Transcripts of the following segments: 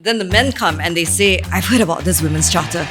Then the men come and they say, I've heard about this women's charter.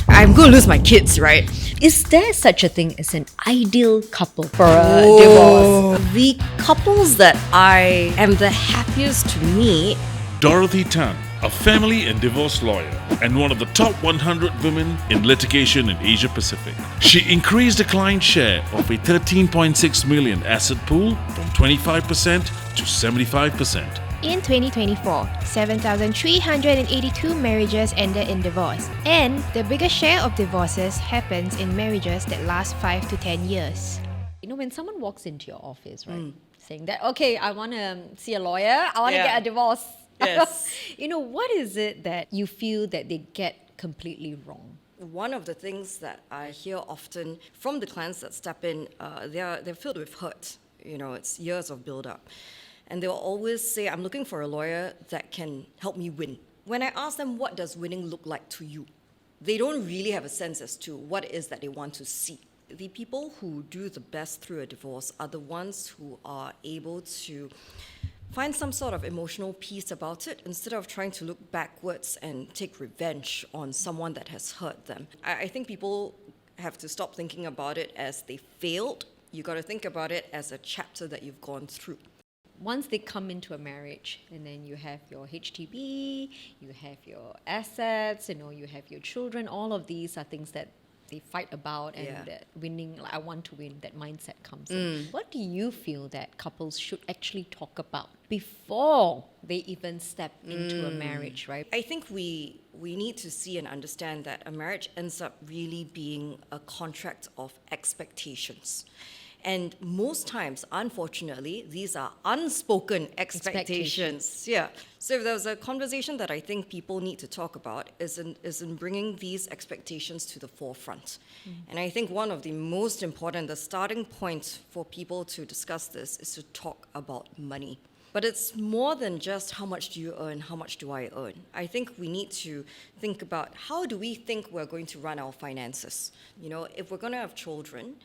I'm going to lose my kids, right? Is there such a thing as an ideal couple for a divorce? The couples that I am the happiest to meet. Dorothy Tan, a family and divorce lawyer and one of the top 100 women in litigation in Asia Pacific. She increased the client share of a 13.6 million asset pool from 25% to 75%. In 2024, 7,382 marriages ended in divorce, and the biggest share of divorces happens in marriages that last 5 to 10 years. You know, when someone walks into your office, right, saying that, okay, I want to see a lawyer, I want to get a divorce. Yes. You know, what is it that you feel that they get completely wrong? One of the things that I hear often from the clients that step in, they're filled with hurt. You know, it's years of build-up. And they'll always say, I'm looking for a lawyer that can help me win. When I ask them, what does winning look like to you? They don't really have a sense as to what it is that they want to see. The people who do the best through a divorce are the ones who are able to find some sort of emotional peace about it instead of trying to look backwards and take revenge on someone that has hurt them. I think people have to stop thinking about it as they failed. You got to think about it as a chapter that you've gone through. Once they come into a marriage, and then you have your HTB, you have your assets, you know, you have your children, all of these are things that they fight about, and that winning, like, I want to win, that mindset comes in. What do you feel that couples should actually talk about before they even step into a marriage, right? I think we need to see and understand that a marriage ends up really being a contract of expectations. And most times, unfortunately, these are unspoken expectations. Yeah. So if there's a conversation that I think people need to talk about is in bringing these expectations to the forefront. And I think one of the most important, the starting point for people to discuss this is to talk about money. But it's more than just how much do you earn, how much do I earn. I think we need to think about how do we think we're going to run our finances. You know, if we're going to have children,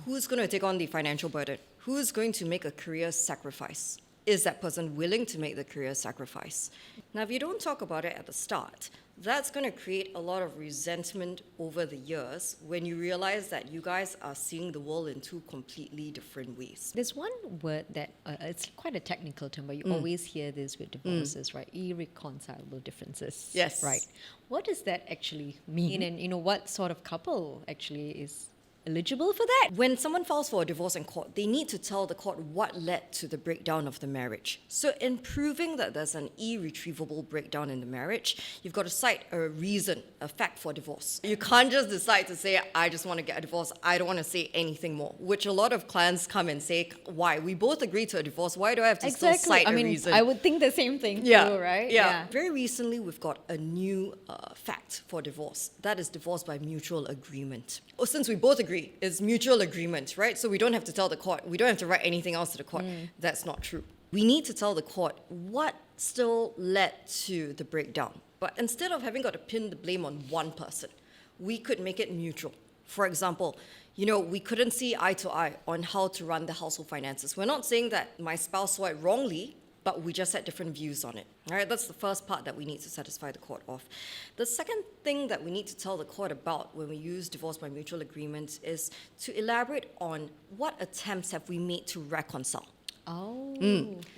who's going to take on the financial burden? Who's going to make a career sacrifice? Is that person willing to make the career sacrifice? Now, if you don't talk about it at the start, that's going to create a lot of resentment over the years when you realize that you guys are seeing the world in two completely different ways. There's one word that, it's quite a technical term, but you always hear this with divorces, right? Irreconcilable differences. Yes. Right. What does that actually mean? And, you know, what sort of couple actually is eligible for that? When someone files for a divorce in court, they need to tell the court what led to the breakdown of the marriage. So in proving that there's an irretrievable breakdown in the marriage, you've got to cite a reason, a fact for divorce. You can't just decide to say, I just want to get a divorce, I don't want to say anything more, which a lot of clients come and say, why? We both agree to a divorce, why do I have to still cite a reason? I would think the same thing too, right? Yeah. Very recently, we've got a new fact for divorce. That is divorce by mutual agreement. Since we both agree, it's mutual agreement, right? So we don't have to tell the court. We don't have to write anything else to the court. That's not true. We need to tell the court what still led to the breakdown. But instead of having got to pin the blame on one person, we could make it mutual. For example, you know, we couldn't see eye to eye on how to run the household finances. We're not saying that my spouse saw it wrongly, but we just had different views on it. All right, that's the first part that we need to satisfy the court of. The second thing that we need to tell the court about when we use divorce by mutual agreement is to elaborate on what attempts have we made to reconcile. Oh,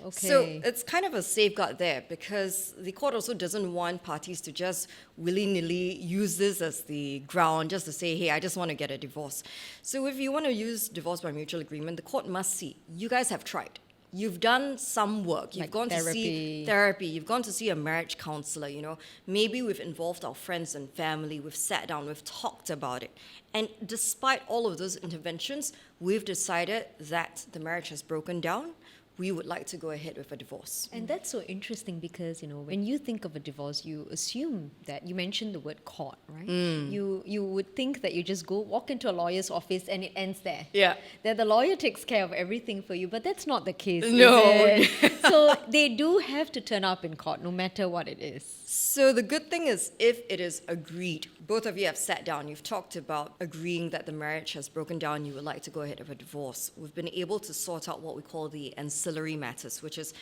okay. So it's kind of a safeguard there because the court also doesn't want parties to just willy-nilly use this as the ground just to say, hey, I just want to get a divorce. So if you want to use divorce by mutual agreement, the court must see, you guys have tried. You've done some work. You've Like gone therapy. to see therapy. You've gone to see a marriage counselor, you know. Maybe we've involved our friends and family. We've sat down. We've talked about it. And despite all of those interventions, we've decided that the marriage has broken down. We would like to go ahead with a divorce. And that's so interesting because, you know, when you think of a divorce, you assume that, you mentioned the word court, right? You would think that you just walk into a lawyer's office and it ends there. Yeah. That the lawyer takes care of everything for you, but that's not the case, No. is it? So they do have to turn up in court, no matter what it is. So the good thing is if it is agreed, both of you have sat down, you've talked about agreeing that the marriage has broken down, you would like to go ahead with a divorce. We've been able to sort out what we call the ancillary matters, which is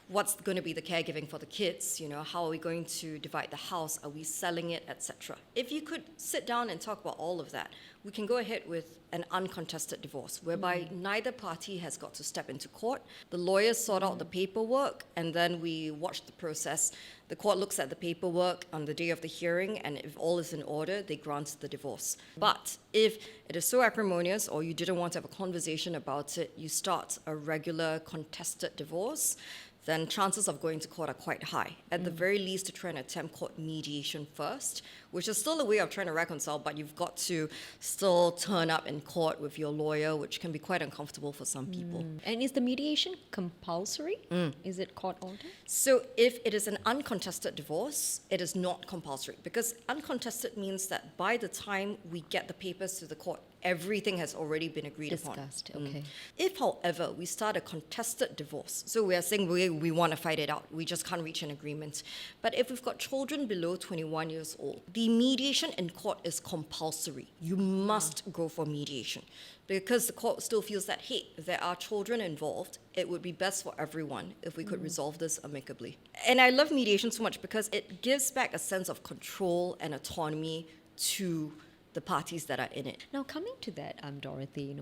what's going to be the caregiving for the kids, how are we going to divide the house, are we selling it, etc. If you could sit down and talk about all of that, we can go ahead with an uncontested divorce, whereby neither party has got to step into court. The lawyers sort out the paperwork, and then we watch the process. The court looks at the paperwork on the day of the hearing, and if all is in order, they grant the divorce. But if it is so acrimonious, or you didn't want to have a conversation about it, you start a regular contested divorce, then chances of going to court are quite high. At the very least, to try and attempt court mediation first, which is still a way of trying to reconcile, but you've got to still turn up in court with your lawyer, which can be quite uncomfortable for some people. And is the mediation compulsory? Is it court ordered? So if it is an uncontested divorce, it is not compulsory, because uncontested means that by the time we get the papers to the court, everything has already been agreed Discussed, upon. okay. If, however, we start a contested divorce, so we are saying we want to fight it out, we just can't reach an agreement. But if we've got children below 21 years old, the mediation in court is compulsory. You must go for mediation, because the court still feels that, hey, there are children involved, it would be best for everyone if we could resolve this amicably. And I love mediation so much because it gives back a sense of control and autonomy to the parties that are in it. Now, coming to that, Dorothy,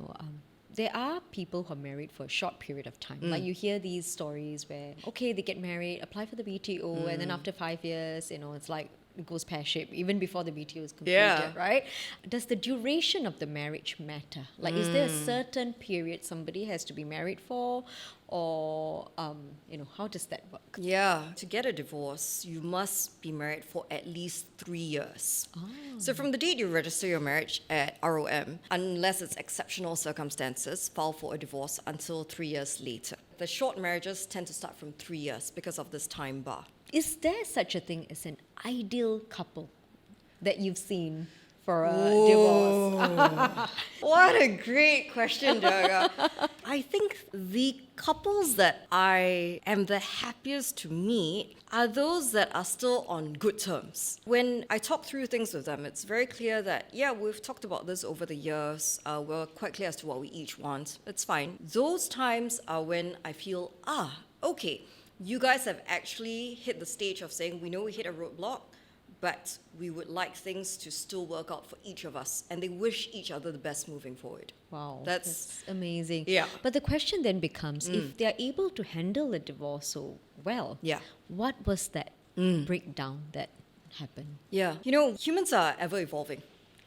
there are people who are married for a short period of time. Like you hear these stories where, okay, they get married, apply for the BTO, and then after 5 years, it's like it goes pear-shaped, even before the BTO is completed, right? Does the duration of the marriage matter? Like, is there a certain period somebody has to be married for? Or, how does that work? Yeah, to get a divorce, you must be married for at least 3 years. So from the date you register your marriage at ROM, unless it's exceptional circumstances, file for a divorce until 3 years later. The short marriages tend to start from 3 years because of this time bar. Is there such a thing as an ideal couple that you've seen for a divorce? What a great question, Durga. I think the couples that I am the happiest to meet are those that are still on good terms. When I talk through things with them, it's very clear that, yeah, we've talked about this over the years. We're quite clear as to what we each want. It's fine. Those times are when I feel, okay, you guys have actually hit the stage of saying, we know we hit a roadblock, but we would like things to still work out for each of us. And they wish each other the best moving forward. Wow, That's amazing. Yeah. But the question then becomes, if they're able to handle a divorce so well, what was that breakdown that happened? Yeah. Humans are ever evolving.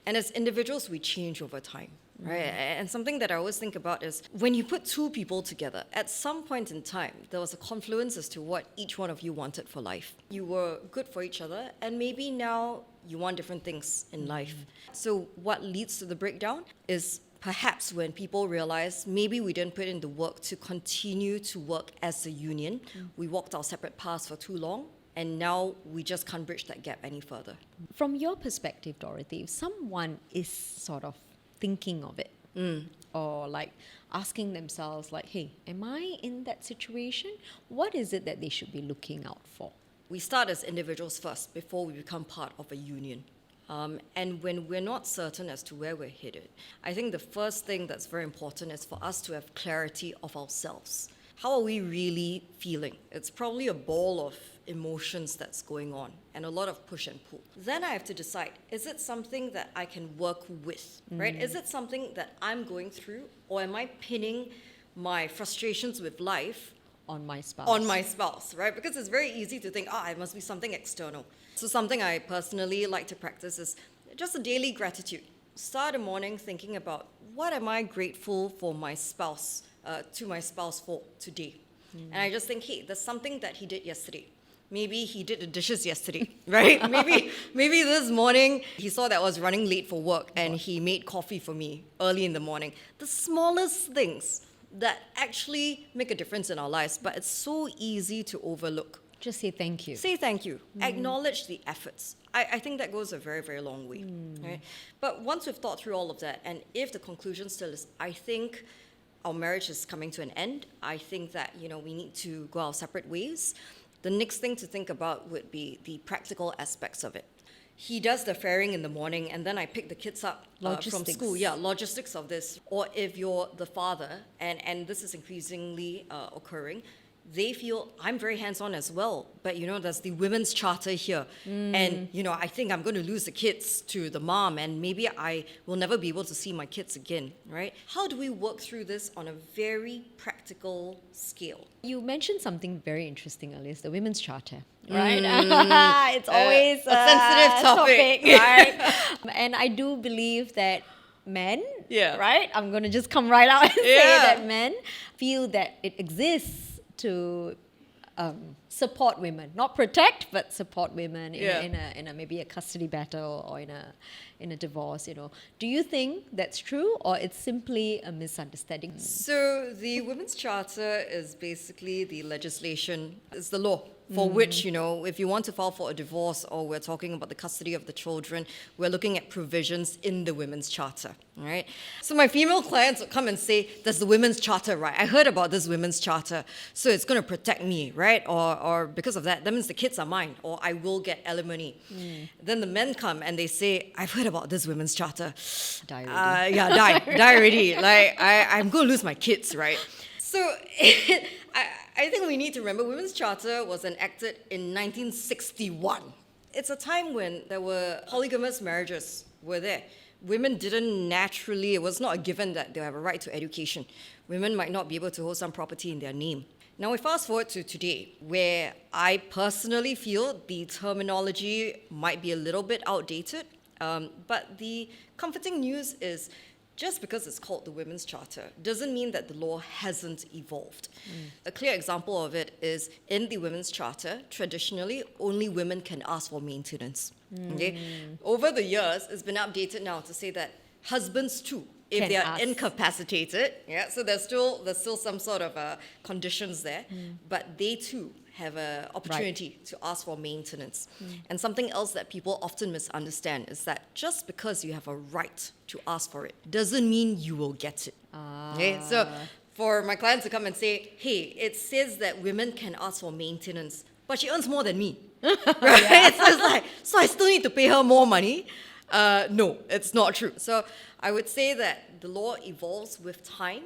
And as individuals, we change over time. Right? And something that I always think about is when you put two people together, at some point in time, there was a confluence as to what each one of you wanted for life. You were good for each other, and maybe now you want different things in life. So what leads to the breakdown is perhaps when people realize maybe we didn't put in the work to continue to work as a union. We walked our separate paths for too long, and now we just can't bridge that gap any further. From your perspective, Dorothy, if someone is sort of thinking of it or like asking themselves like, hey, am I in that situation? What is it that they should be looking out for? We start as individuals first before we become part of a union. And when we're not certain as to where we're headed, I think the first thing that's very important is for us to have clarity of ourselves. How are we really feeling? It's probably a ball of emotions that's going on and a lot of push and pull. Then I have to decide, is it something that I can work with, right? Is it something that I'm going through, or am I pinning my frustrations with life On my spouse. right? Because it's very easy to think, it must be something external. So something I personally like to practice is just a daily gratitude. Start a morning thinking about, what am I grateful for my spouse, to my spouse for today? And I just think, hey, there's something that he did yesterday. Maybe he did the dishes yesterday, right? maybe this morning he saw that I was running late for work and he made coffee for me early in the morning. The smallest things that actually make a difference in our lives, but it's so easy to overlook. Just say thank you. Say thank you. Acknowledge the efforts. I think that goes a very, very long way. Right? But once we've thought through all of that, and if the conclusion still is, I think our marriage is coming to an end, I think that, we need to go our separate ways. The next thing to think about would be the practical aspects of it. He does the ferrying in the morning, and then I pick the kids up from school. Yeah, logistics of this. Or if you're the father, and this is increasingly occurring, they feel I'm very hands-on as well, but there's the women's charter here, and I think I'm going to lose the kids to the mom, and maybe I will never be able to see my kids again, right? How do we work through this on a very practical scale? You mentioned something very interesting earlier, it's the Women's Charter, right? It's always a sensitive topic. right? And I do believe that men, right? I'm going to just come right out and say that men feel that it exists to support women, not protect, but support women in a maybe a custody battle or in a divorce. Do you think that's true, or it's simply a misunderstanding? So the Women's Charter is basically the legislation, it's the law for which, if you want to file for a divorce or we're talking about the custody of the children, we're looking at provisions in the Women's Charter, right? So my female clients will come and say, there's the Women's Charter, right? I heard about this Women's Charter, so it's going to protect me, right? Or because of that means the kids are mine, or I will get alimony. Then the men come and they say, I've heard about this Women's Charter. Die already. Die already. Like, I'm going to lose my kids, right? So I think we need to remember Women's Charter was enacted in 1961. It's a time when there were polygamous marriages were there. Women didn't naturally, it was not a given that they have a right to education. Women might not be able to hold some property in their name. Now we fast forward to today, where I personally feel the terminology might be a little bit outdated, but the comforting news is just because it's called the Women's Charter doesn't mean that the law hasn't evolved. A clear example of it is in the Women's Charter, traditionally, only women can ask for maintenance. Okay? Over the years, it's been updated now to say that husbands too, if Can they are ask. incapacitated, so there's still some sort of conditions there, but they too have an opportunity to ask for maintenance. And something else that people often misunderstand is that just because you have a right to ask for it doesn't mean you will get it. Okay? So for my clients to come and say, hey, it says that women can ask for maintenance, but she earns more than me. Right? So it's like, so I still need to pay her more money? No, it's not true. So I would say that the law evolves with time,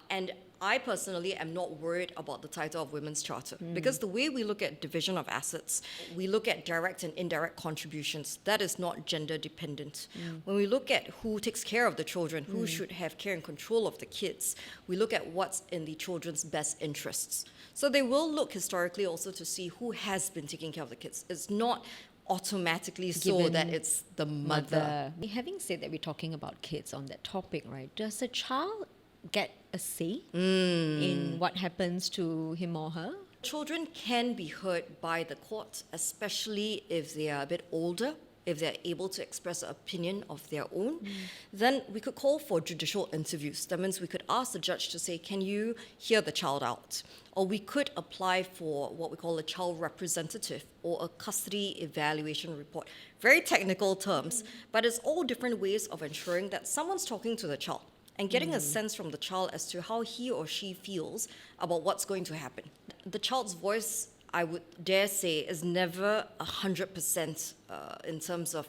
and I personally am not worried about the title of Women's Charter because the way we look at division of assets, we look at direct and indirect contributions. That is not gender dependent. When we look at who takes care of the children, who should have care and control of the kids, we look at what's in the children's best interests. So they will look historically also to see who has been taking care of the kids. It's not automatically so Given that it's the mother. Having said that we're talking about kids on that topic, right? Does a child get a say in what happens to him or her? Children can be heard by the court, especially if they are a bit older, if they're able to express an opinion of their own. Then we could call for judicial interviews. That means we could ask the judge to say, can you hear the child out? Or we could apply for what we call a child representative or a custody evaluation report. Very technical terms, but it's all different ways of ensuring that someone's talking to the child and getting a sense from the child as to how he or she feels about what's going to happen. The child's voice, I would dare say, is never 100% in terms of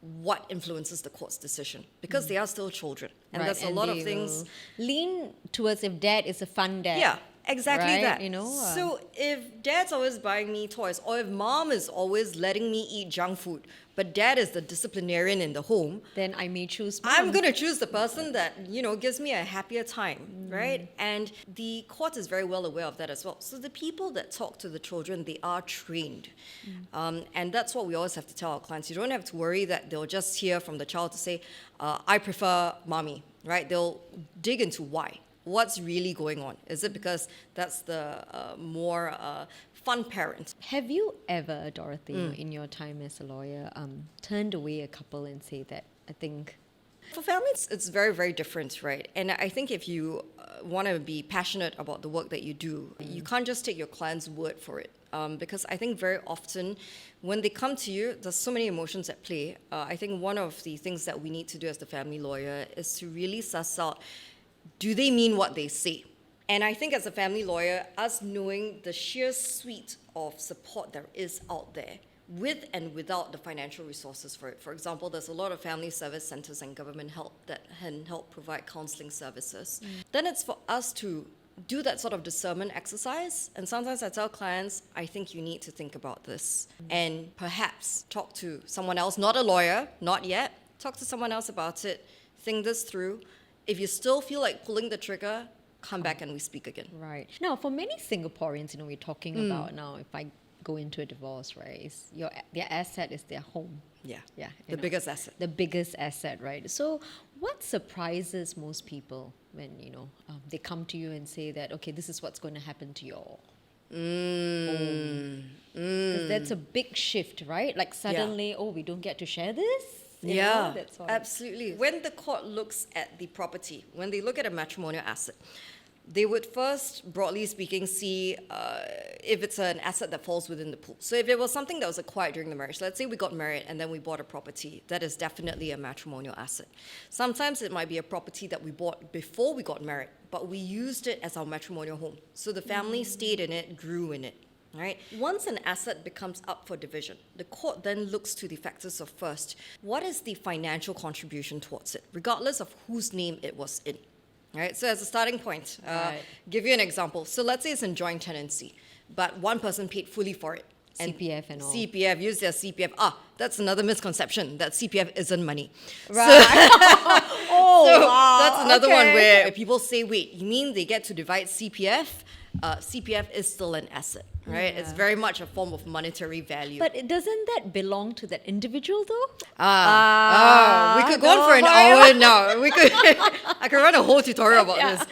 what influences the court's decision because they are still children. And there's a lot of things. Lean towards if dad is a fun dad. Yeah, exactly right? that. So if dad's always buying me toys or if mom is always letting me eat junk food, but dad is the disciplinarian in the home, then I may choose mom. I'm going to choose the person that, gives me a happier time, right? And the court is very well aware of that as well. So the people that talk to the children, they are trained. And that's what we always have to tell our clients. You don't have to worry that they'll just hear from the child to say, I prefer mommy, right? They'll dig into why. What's really going on? Is it because that's the more fun parent? Have you ever, Dorothy, in your time as a lawyer, turned away a couple and say that, I think... For families, it's very, very different, right? And I think if you want to be passionate about the work that you do, you can't just take your client's word for it. Because I think very often when they come to you, there's so many emotions at play. I think one of the things that we need to do as the family lawyer is to really suss out, do they mean what they say? And I think as a family lawyer, us knowing the sheer suite of support there is out there, with and without the financial resources for it. For example, there's a lot of family service centers and government help that can help provide counseling services. Then it's for us to do that sort of discernment exercise. And sometimes I tell clients, I think you need to think about this and perhaps talk to someone else, not a lawyer, not yet. Talk to someone else about it, think this through. If you still feel like pulling the trigger, come back and we speak again. Right. Now, for many Singaporeans, we're talking about now, if I go into a divorce, right, their asset is their home. Yeah. Yeah. The biggest asset. The biggest asset, right? So what surprises most people when, they come to you and say that, okay, this is what's going to happen to your home? Because that's a big shift, right? Like suddenly, we don't get to share this? You know, that sort of- absolutely. When the court looks at the property, when they look at a matrimonial asset, they would first, broadly speaking, see if it's an asset that falls within the pool. So if it was something that was acquired during the marriage, let's say we got married and then we bought a property, that is definitely a matrimonial asset. Sometimes it might be a property that we bought before we got married, but we used it as our matrimonial home. So the family stayed in it, grew in it. Right? Once an asset becomes up for division, the court then looks to the factors of first, what is the financial contribution towards it, regardless of whose name it was in. Right? So as a starting point, give you an example. So let's say it's in joint tenancy, but one person paid fully for it. And CPF and all. CPF, use their CPF. That's another misconception, that CPF isn't money. Right. That's another one where people say, wait, you mean they get to divide CPF? CPF is still an asset, right? It's very much a form of monetary value. But doesn't that belong to that individual though? We could go on for an hour now. I could run a whole tutorial about this.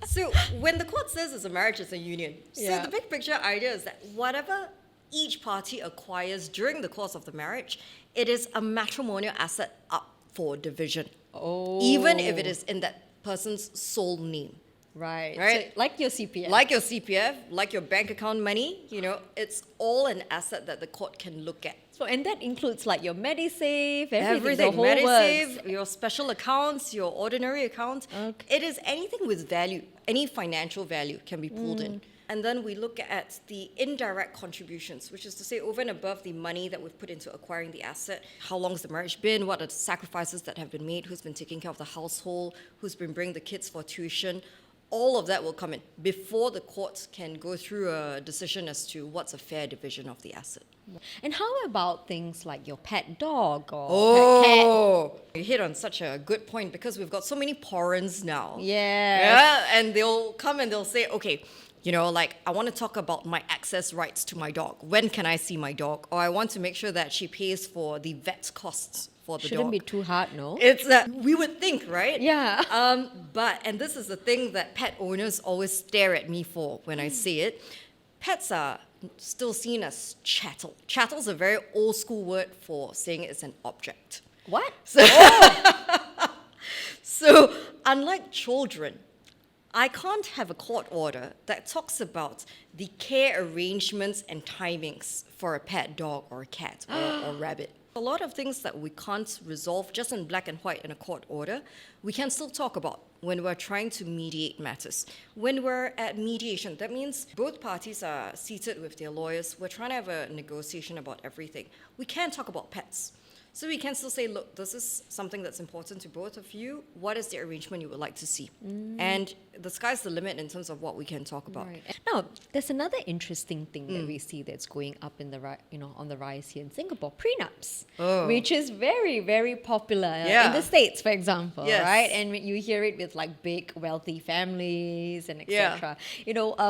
So when the court says it's a marriage, it's a union. So the big picture idea is that whatever each party acquires during the course of the marriage, it is a matrimonial asset up for division. Even if it is in that person's sole name. Right. Right. So, like your CPF. Like your CPF, like your bank account money, it's all an asset that the court can look at. So, and that includes like your MediSave, everything, the whole MediSave, works. your special accounts, your ordinary accounts. Okay. It is anything with value, any financial value can be pulled in. And then we look at the indirect contributions, which is to say over and above the money that we've put into acquiring the asset, how long's the marriage been, what are the sacrifices that have been made, who's been taking care of the household, who's been bringing the kids for tuition. All of that will come in before the courts can go through a decision as to what's a fair division of the asset. And how about things like your pet dog or pet cat? You hit on such a good point because we've got so many porins now. Yes. And they'll come and they'll say, okay, I want to talk about my access rights to my dog. When can I see my dog? Or I want to make sure that she pays for the vet costs for the dog. Shouldn't be too hard, no? It's that we would think, right? Yeah. And this is the thing that pet owners always stare at me for when I say it. Pets are still seen as chattel. Chattel is a very old school word for saying it's an object. What? So unlike children, I can't have a court order that talks about the care arrangements and timings for a pet dog or a cat or rabbit. A lot of things that we can't resolve just in black and white in a court order, we can still talk about when we're trying to mediate matters. When we're at mediation, that means both parties are seated with their lawyers. We're trying to have a negotiation about everything. We can't talk about pets. So we can still say, look, this is something that's important to both of you. What is the arrangement you would like to see? And the sky's the limit in terms of what we can talk about. Right. Now, there's another interesting thing that we see that's going up in the on the rise here in Singapore: prenups, which is very, very popular in the States, for example, right? And you hear it with like big, wealthy families and etc.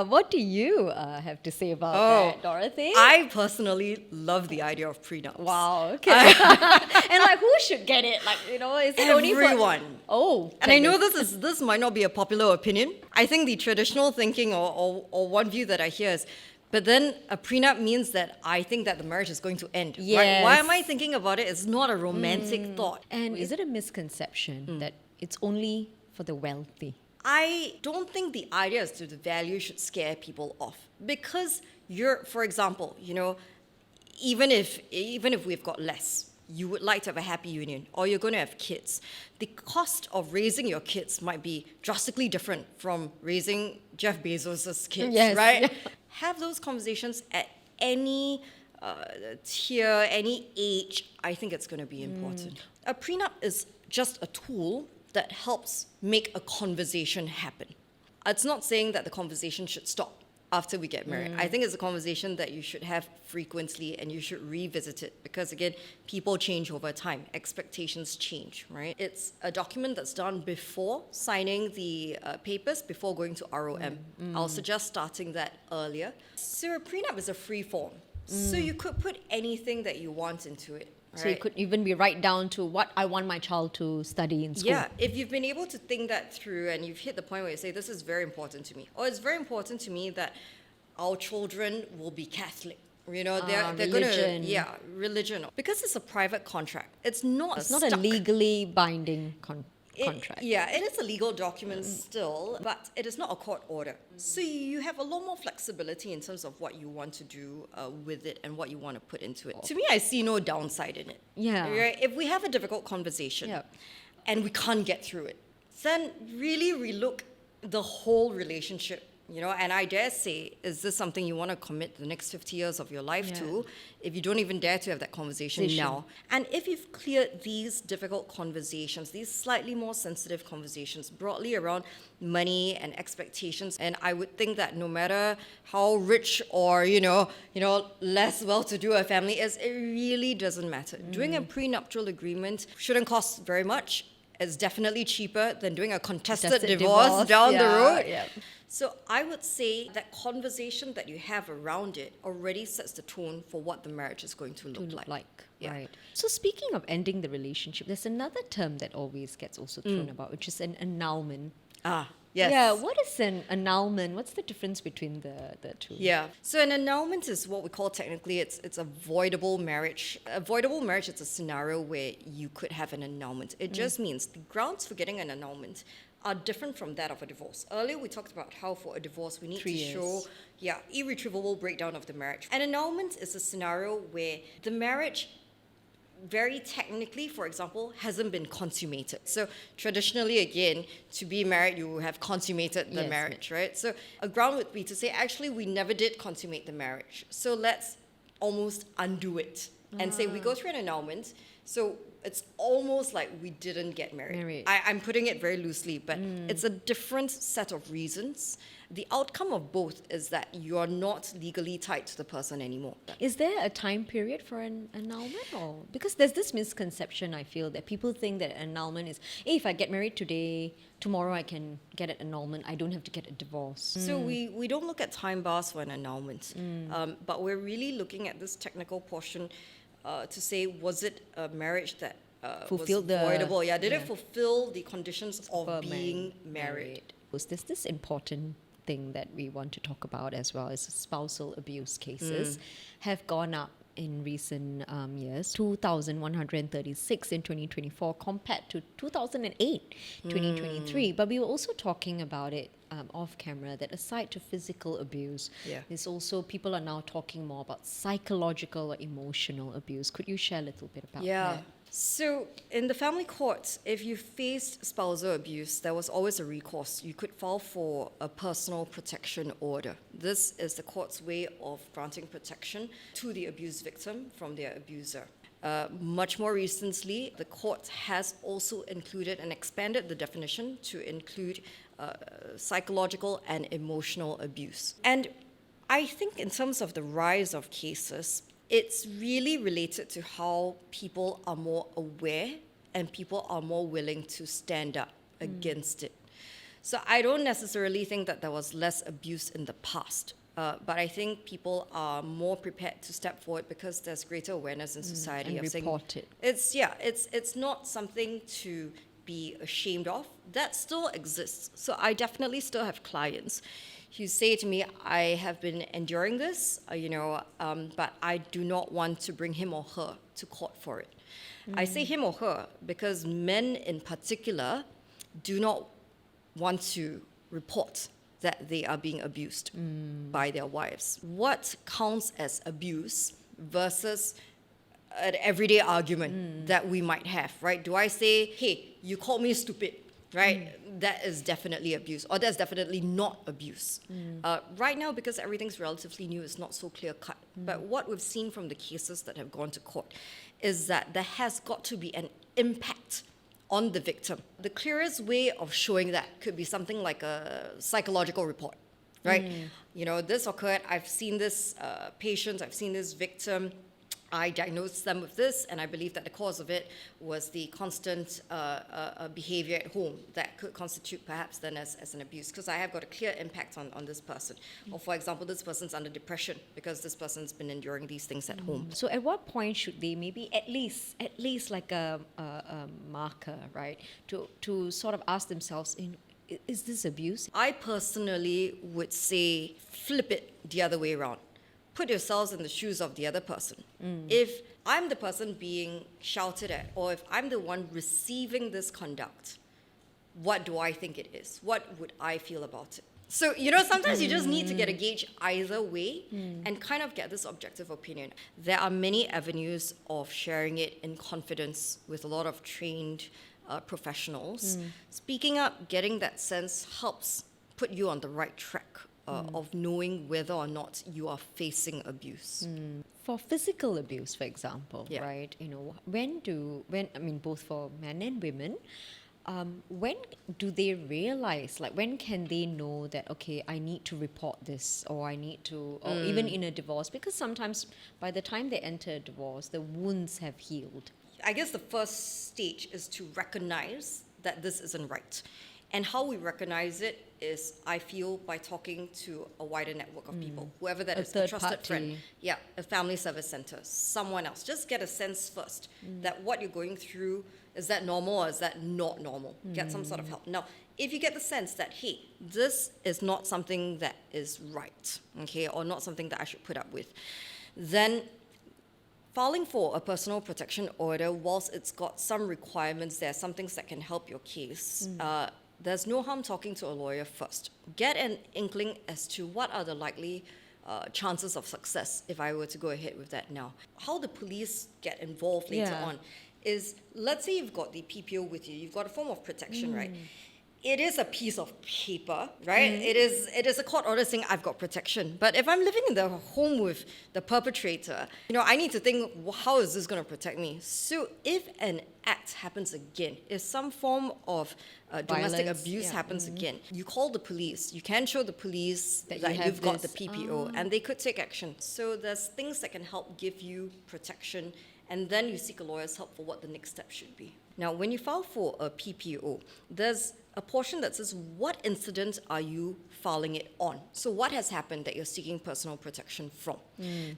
What do you have to say about that, Dorothy? I personally love the idea of prenups. Wow. Okay. And like, who should get it? Like, is it only for everyone? And I know goodness. this might not be a popular opinion. I think the traditional thinking or one view that I hear is, but then a prenup means that I think that the marriage is going to end. Yes. Right? Why am I thinking about it? It's not a romantic thought. And is it a misconception that it's only for the wealthy? I don't think the idea as to the value should scare people off. Because for example, even if we've got less, you would like to have a happy union, or you're going to have kids. The cost of raising your kids might be drastically different from raising Jeff Bezos' kids, right? Yeah. Have those conversations at any tier, any age. I think it's going to be important. A prenup is just a tool that helps make a conversation happen. It's not saying that the conversation should stop after we get married. I think it's a conversation that you should have frequently and you should revisit it because, again, people change over time. Expectations change, right? It's a document that's done before signing the papers, before going to ROM. I'll suggest starting that earlier. So a prenup is a free form. So you could put anything that you want into it. So it could even be right down to what I want my child to study in school. Yeah, if you've been able to think that through and you've hit the point where you say, this is very important to me, or it's very important to me that our children will be Catholic. You know, they're religion. gonna, religion. Because it's a private contract. It's not a legally binding contract. It is a legal document still, but it is not a court order. So you have a lot more flexibility in terms of what you want to do with it and what you want to put into it. To me, I see no downside in it. Yeah. Right? If we have a difficult conversation and we can't get through it, then really relook the whole relationship. You know, and I dare say, is this something you want to commit the next 50 years of your life to if you don't even dare to have that conversation now? And if you've cleared these difficult conversations, these slightly more sensitive conversations broadly around money and expectations, and I would think that no matter how rich or, you know, less well-to-do a family is, it really doesn't matter. Doing a prenuptial agreement shouldn't cost very much. It's definitely cheaper than doing a contested divorce down the road. Yeah. So I would say that conversation that you have around it already sets the tone for what the marriage is going to look like. Yeah. Right. So speaking of ending the relationship, there's another term that always gets also thrown about, which is an annulment. Ah, yes. Yeah, what is an annulment? What's the difference between the two? Yeah. So an annulment is what we call technically it's a voidable marriage. A voidable marriage is a scenario where you could have an annulment. It just means the grounds for getting an annulment are different from that of a divorce. Earlier we talked about how for a divorce we need 3 to years. show irretrievable breakdown of the marriage. An annulment is a scenario where the marriage very technically, for example, hasn't been consummated. So traditionally, again, to be married, you have consummated the marriage, right? So a ground would be to say, actually, we never did consummate the marriage. So let's almost undo it and say we go through an annulment. So it's almost like we didn't get married. I'm putting it very loosely, but it's a different set of reasons. The outcome of both is that you're not legally tied to the person anymore. Is there a time period for an annulment? Or because there's this misconception, I feel, that people think that annulment is, hey, if I get married today, tomorrow I can get an annulment. I don't have to get a divorce. So we don't look at time bars for an annulment, but we're really looking at this technical portion to say, was it a marriage that fulfilled was voidable? Yeah, did it fulfill the conditions of being married? There's this important thing that we want to talk about as well, is spousal abuse cases have gone up in recent years, 2,136 in 2024 compared to 2008, 2023. But we were also talking about it off camera, that aside to physical abuse, there's also, people are now talking more about psychological or emotional abuse. Could you share a little bit about that? So in the family courts, if you faced spousal abuse, there was always a recourse. You could file for a personal protection order. This is the court's way of granting protection to the abused victim from their abuser. Much more recently, the court has also included and expanded the definition to include psychological and emotional abuse. And I think in terms of the rise of cases, it's really related to how people are more aware and people are more willing to stand up against it. So I don't necessarily think that there was less abuse in the past, but I think people are more prepared to step forward because there's greater awareness in society and of report it. It's not something to be ashamed of. That still exists. So I definitely still have clients who say to me, I have been enduring this, but I do not want to bring him or her to court for it. I say him or her because men in particular do not want to report that they are being abused by their wives. What counts as abuse versus an everyday argument that we might have, right? Do I say, hey, you called me stupid? Right? That is definitely abuse, or that's definitely not abuse. Right now, because everything's relatively new, it's not so clear-cut. But what we've seen from the cases that have gone to court is that there has got to be an impact on the victim. The clearest way of showing that could be something like a psychological report, right? You know, this occurred, I've seen this patient, I've seen this victim, I diagnosed them with this, and I believe that the cause of it was the constant behavior at home that could constitute perhaps then as an abuse, because I have got a clear impact on this person. Or for example, this person's under depression because this person's been enduring these things at home. So at what point should they maybe at least like a marker, right, to sort of ask themselves, is this abuse? I personally would say flip it the other way around. Put yourselves in the shoes of the other person. If I'm the person being shouted at, or if I'm the one receiving this conduct, what do I think it is? What would I feel about it? So, you know, sometimes you just need to get a gauge either way and kind of get this objective opinion. There are many avenues of sharing it in confidence with a lot of trained professionals. Speaking up, getting that sense helps put you on the right track of knowing whether or not you are facing abuse. For physical abuse, for example, Yeah. right? You know, both for men and women, when do they realize, like, when can they know that, okay, I need to report this, or I need to, or even in a divorce, because sometimes by the time they enter a divorce, the wounds have healed. I guess the first stage is to recognize that this isn't right. And how we recognize it is, I feel, by talking to a wider network of people, whoever that A is, a third trusted party. friend, yeah, a family service center, someone else. Just get a sense first that what you're going through, is that normal or is that not normal? Get some sort of help. Now, if you get the sense that, hey, this is not something that is right, okay, or not something that I should put up with, then filing for a personal protection order, whilst it's got some requirements, there are some things that can help your case. There's no harm talking to a lawyer first. Get an inkling as to what are the likely chances of success if I were to go ahead with that now. How the police get involved later Yeah. on is, let's say you've got the PPO with you, you've got a form of protection, right? It is a piece of paper, right? It is a court order saying I've got protection. But if I'm living in the home with the perpetrator, you know, I need to think, well, how is this going to protect me? So if an act happens again, if some form of domestic Violence, abuse yeah. happens again, you call the police. You can show the police That that, you have you've got the this. PPO, and they could take action. So there's things that can help give you protection, and then you seek a lawyer's help for what the next step should be. Now, when you file for a PPO, there's a portion that says, what incident are you filing it on? So what has happened that you're seeking personal protection from?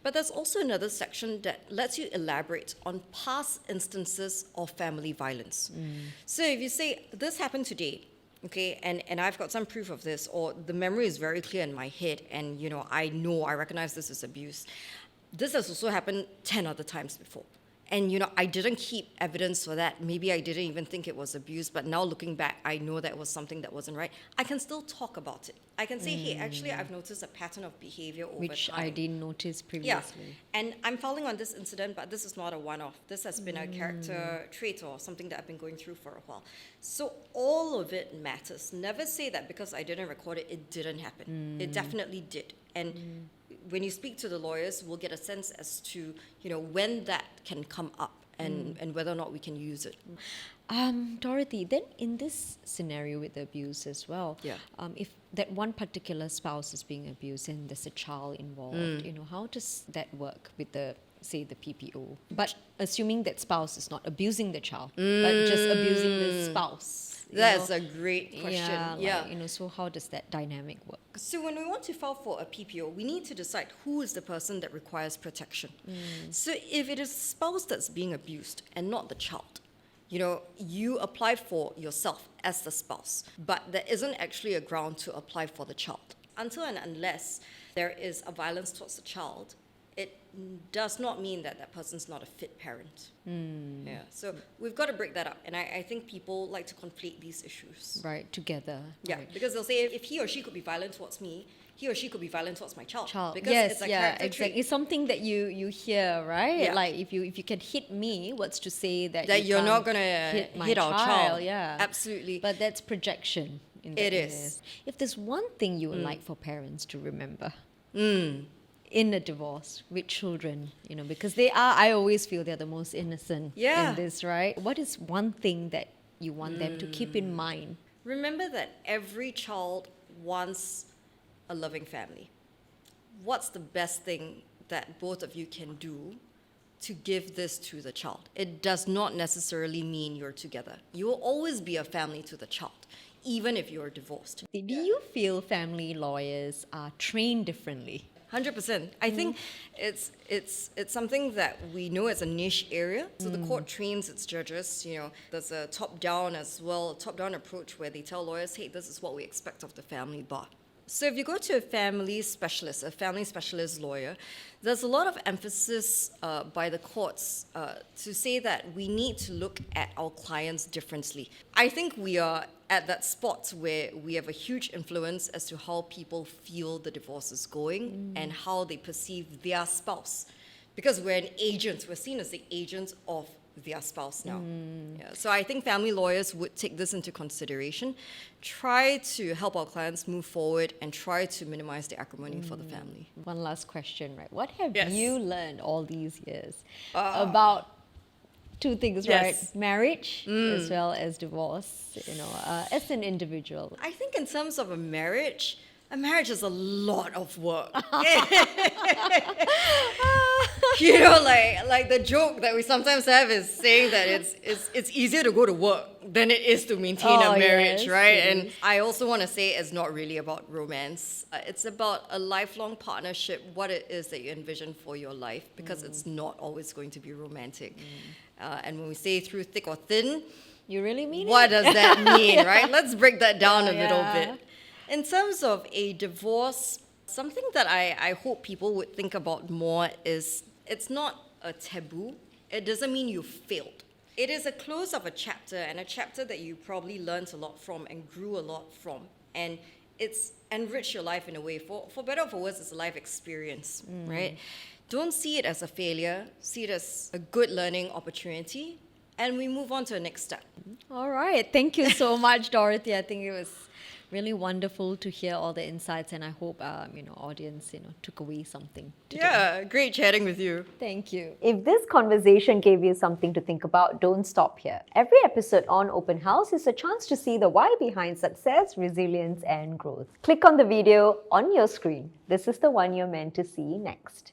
But there's also another section that lets you elaborate on past instances of family violence. So if you say, this happened today, okay, and I've got some proof of this, or the memory is very clear in my head, and, you know, I recognize this as abuse. This has also happened 10 other times before. And, you know, I didn't keep evidence for that. Maybe I didn't even think it was abuse, but now looking back, I know that was something that wasn't right. I can still talk about it. I can say, hey, actually, I've noticed a pattern of behavior over Which time. I didn't notice Yeah, previously. and I'm filing on this incident, but this is not a one-off. This has been a character trait or something that I've been going through for a while. So all of it matters. Never say that because I didn't record it, it didn't happen. It definitely did. And when you speak to the lawyers, we'll get a sense as to, you know, when that can come up and whether or not we can use it. Dorothy, then in this scenario with the abuse as well, Yeah. If that one particular spouse is being abused and there's a child involved, you know, how does that work with the, say, the PPO? But assuming that spouse is not abusing the child, but just abusing the spouse. you That's know? a great question. Yeah, like, you know, so how does that dynamic work? So when we want to file for a PPO, we need to decide who is the person that requires protection. So if it is a spouse that's being abused and not the child, you know, you apply for yourself as the spouse, but there isn't actually a ground to apply for the child. Until and unless there is a violence towards the child, it does not mean that that person's not a fit parent. Yeah, so we've got to break that up. And I think people like to conflate these issues. Right, together. Yeah, right. because they'll say if he or she could be violent towards me, he or she could be violent towards my child. Because yes, it's a yeah, character exactly. trait. It's something that you hear, right? Yeah. Like if you can hit me, what's to say that That you you're can't not gonna hit my hit our child. Yeah, Absolutely. But that's projection. In It that is. case. If there's one thing you would like for parents to remember Mm. in a divorce with children, because they are, I always feel they're the most innocent Yeah. in this, right? What is one thing that you want them to keep in mind? Remember that every child wants a loving family. What's the best thing that both of you can do to give this to the child? It does not necessarily mean you're together. You will always be a family to the child, even if you're divorced. Do you feel family lawyers are trained differently? 100%. I think it's something that we know as a niche area. So the court trains its judges. There's a top-down as well, a top-down approach where they tell lawyers, hey, this is what we expect of the family bar. So if you go to a family specialist lawyer, there's a lot of emphasis by the courts to say that we need to look at our clients differently. I think we are at that spot where we have a huge influence as to how people feel the divorce is going and how they perceive their spouse. Because we're seen as the agents of their spouse now. Yeah. So I think family lawyers would take this into consideration, try to help our clients move forward and try to minimize the acrimony for the family. One last question, right? What have Yes. you learned all these years about two things, Yes. right? Marriage as well as divorce, as an individual. I think in terms of a marriage is a lot of work. Like the joke that we sometimes have is saying that it's easier to go to work than it is to maintain Oh, a marriage, yes, right? it And I also want to say it's not really about romance. It's about a lifelong partnership, what it is that you envision for your life, because it's not always going to be romantic. And when we say through thick or thin, You really mean what it? does that mean, right? Let's break that down a little Yeah. bit. In terms of a divorce, something that I hope people would think about more is it's not a taboo. It doesn't mean you failed. It is a close of a chapter, and a chapter that you probably learned a lot from and grew a lot from. And it's enriched your life in a way. For better or for worse, it's a life experience, right? Don't see it as a failure. See it as a good learning opportunity. And we move on to the next step. All right. Thank you so much, Dorothy. I think it was really wonderful to hear all the insights, and I hope audience took away something today. Yeah, great chatting with you. Thank you. If this conversation gave you something to think about, don't stop here. Every episode on Open House is a chance to see the why behind success, resilience, and growth. Click on the video on your screen. This is the one you're meant to see next.